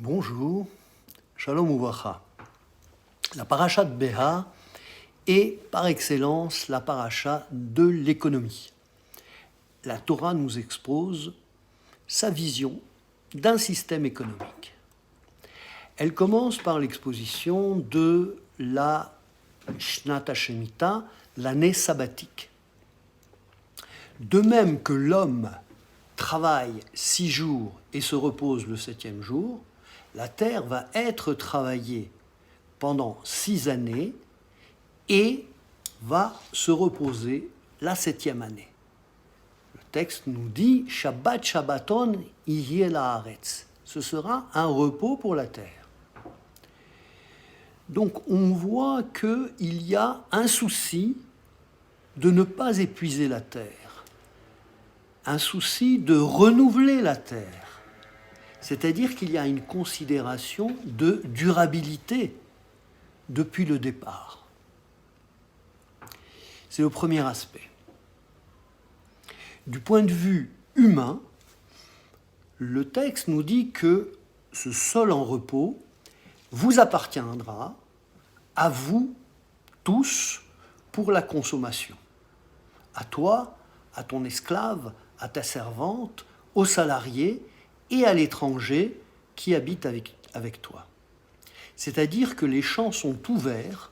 Bonjour, Shalom Uvracha. La paracha de Béha est par excellence la paracha de l'économie. La Torah nous expose sa vision d'un système économique. Elle commence par l'exposition de la Shnat HaShemitah, l'année sabbatique. De même que l'homme travaille 6 jours et se repose le 7e jour, la terre va être travaillée pendant 6 années et va se reposer la 7e année. Le texte nous dit « Shabbat Shabbaton yeh la'aretz ». Ce sera un repos pour la terre. Donc on voit qu'il y a un souci de ne pas épuiser la terre, un souci de renouveler la terre. C'est-à-dire qu'il y a une considération de durabilité depuis le départ. C'est le premier aspect. Du point de vue humain, le texte nous dit que ce sol en repos vous appartiendra, à vous tous, pour la consommation. À toi, à ton esclave, à ta servante, aux salariés, et à l'étranger qui habite avec toi. C'est-à-dire que les champs sont ouverts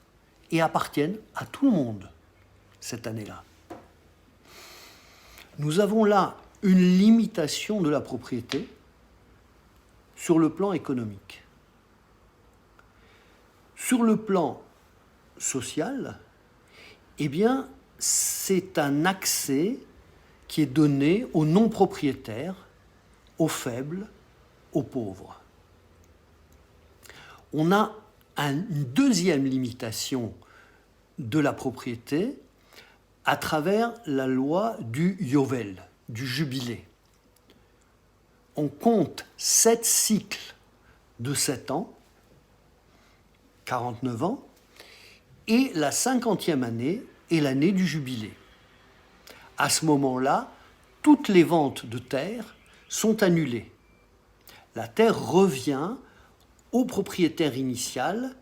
et appartiennent à tout le monde cette année-là. Nous avons là une limitation de la propriété sur le plan économique. Sur le plan social, eh bien, c'est un accès qui est donné aux non-propriétaires, aux faibles, aux pauvres. On a une deuxième limitation de la propriété à travers la loi du Yovel, du jubilé. On compte 7 cycles de 7 ans, 49 ans, et la 50e année est l'année du jubilé. À ce moment-là, toutes les ventes de terre sont annulées. La terre revient au propriétaire initial,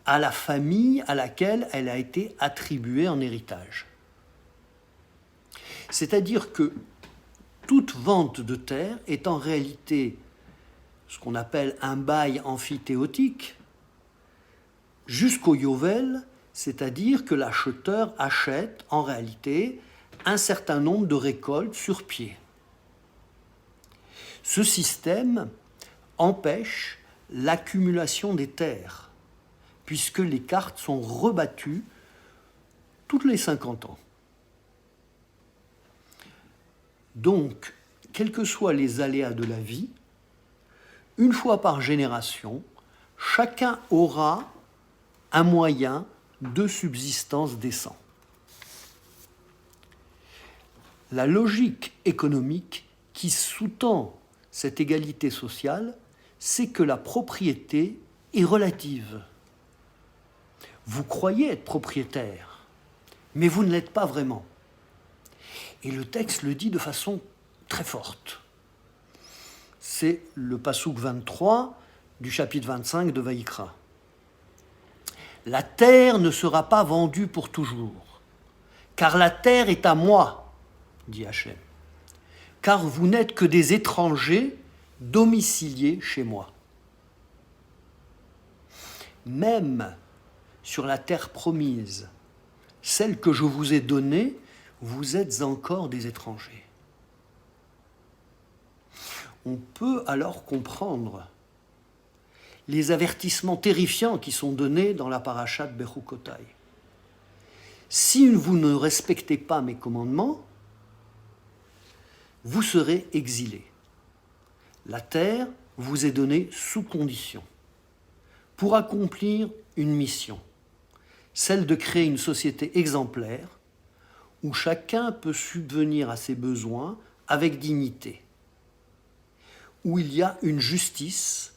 à la famille à laquelle elle a été attribuée en héritage. C'est-à-dire que toute vente de terre est en réalité ce qu'on appelle un bail amphithéotique jusqu'au Yovel, c'est-à-dire que l'acheteur achète en réalité un certain nombre de récoltes sur pied. Ce système empêche l'accumulation des terres, puisque les cartes sont rebattues toutes les 50 ans. Donc, quels que soient les aléas de la vie, une fois par génération, chacun aura un moyen de subsistance décent. La logique économique qui sous-tend cette égalité sociale, c'est que la propriété est relative. Vous croyez être propriétaire, mais vous ne l'êtes pas vraiment. Et le texte le dit de façon très forte. C'est le passouk 23 du chapitre 25 de Vaïkra. La terre ne sera pas vendue pour toujours, car la terre est à moi, dit Hachem. Car vous n'êtes que des étrangers domiciliés chez moi. Même sur la terre promise, celle que je vous ai donnée, vous êtes encore des étrangers. On peut alors comprendre les avertissements terrifiants qui sont donnés dans la paracha de Bechukotai. Si vous ne respectez pas mes commandements, vous serez exilés. La terre vous est donnée sous condition pour accomplir une mission, celle de créer une société exemplaire où chacun peut subvenir à ses besoins avec dignité, où il y a une justice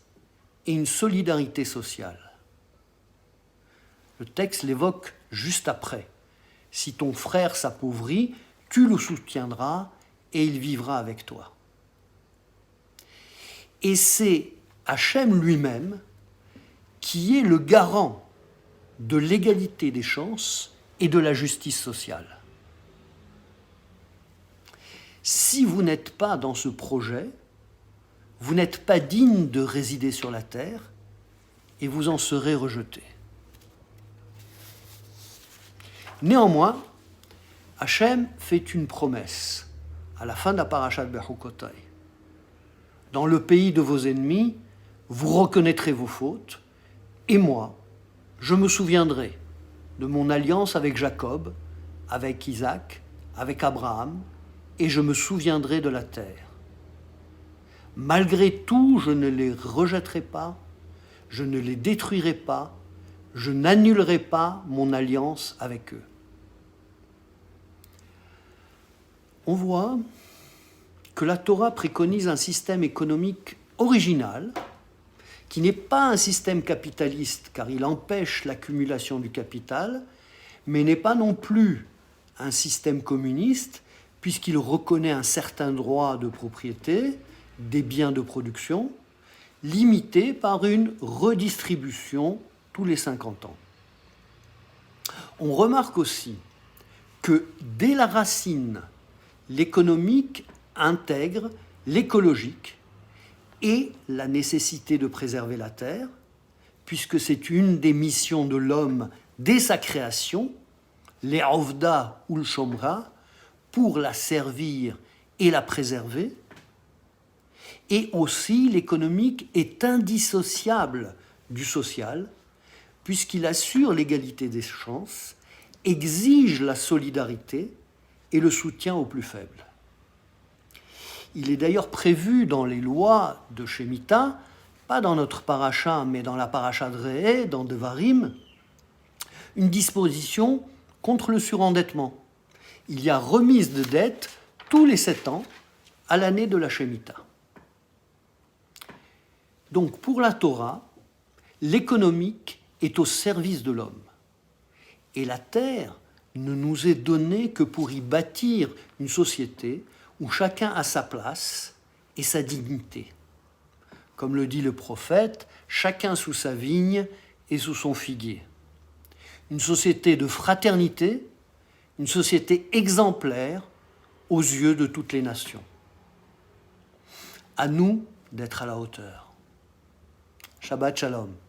et une solidarité sociale. Le texte l'évoque juste après. Si ton frère s'appauvrit, tu le soutiendras et il vivra avec toi. Et c'est Hachem lui-même, qui est le garant de l'égalité des chances et de la justice sociale. Si vous n'êtes pas dans ce projet, vous n'êtes pas digne de résider sur la terre et vous en serez rejeté. Néanmoins, Hachem fait une promesse à la fin de la parasha de Bechukotai. Dans le pays de vos ennemis, vous reconnaîtrez vos fautes, et moi, je me souviendrai de mon alliance avec Jacob, avec Isaac, avec Abraham, et je me souviendrai de la terre. Malgré tout, je ne les rejetterai pas, je ne les détruirai pas, je n'annulerai pas mon alliance avec eux. On voit que la Torah préconise un système économique original, qui n'est pas un système capitaliste, car il empêche l'accumulation du capital, mais n'est pas non plus un système communiste, puisqu'il reconnaît un certain droit de propriété des biens de production, limité par une redistribution tous les 50 ans. On remarque aussi que dès la racine, l'économique intègre l'écologique et la nécessité de préserver la terre, puisque c'est une des missions de l'homme dès sa création, les Ovda ou le Shomra, pour la servir et la préserver. Et aussi, l'économique est indissociable du social, puisqu'il assure l'égalité des chances, exige la solidarité et le soutien aux plus faibles. Il est d'ailleurs prévu dans les lois de Shemitah, pas dans notre paracha, mais dans la paracha de Re'eh, dans Devarim, une disposition contre le surendettement. Il y a remise de dette tous les 7 ans à l'année de la Shemitah. Donc pour la Torah, l'économique est au service de l'homme. Et la terre ne nous est donnée que pour y bâtir une société où chacun a sa place et sa dignité. Comme le dit le prophète, chacun sous sa vigne et sous son figuier. Une société de fraternité, une société exemplaire aux yeux de toutes les nations. À nous d'être à la hauteur. Shabbat Shalom.